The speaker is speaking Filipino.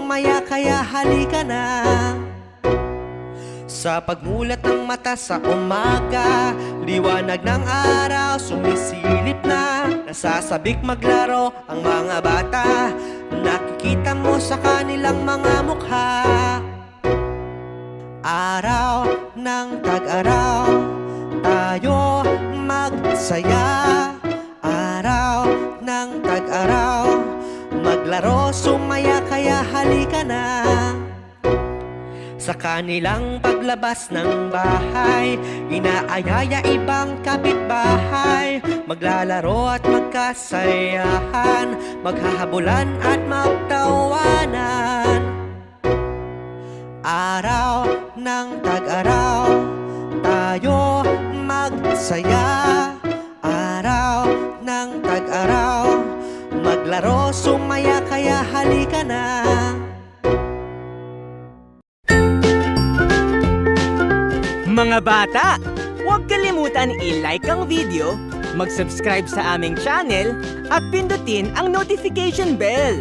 sumaya kaya halika na. Sa pagmulat ng mata sa umaga, liwanag ng araw sumisilip na. Nasasabik maglaro ang mga bata, nakikita mo sa kanilang mga mukha. Araw ng tag-araw, tayo magsaya. Araw ng tag-araw, maglaro, sumaya kaya halika na. Sa kanilang paglabas ng bahay, inaayaya ibang kapitbahay. Maglalaro at magkasayahan, maghahabulan at magtawanan. Araw ng tag-araw, tayo magsaya. Araw ng tag-araw, maglaro, sumaya kaya halika na. Mga bata, huwag kalimutan i-like ang video, mag-subscribe sa aming channel, at pindutin ang notification bell.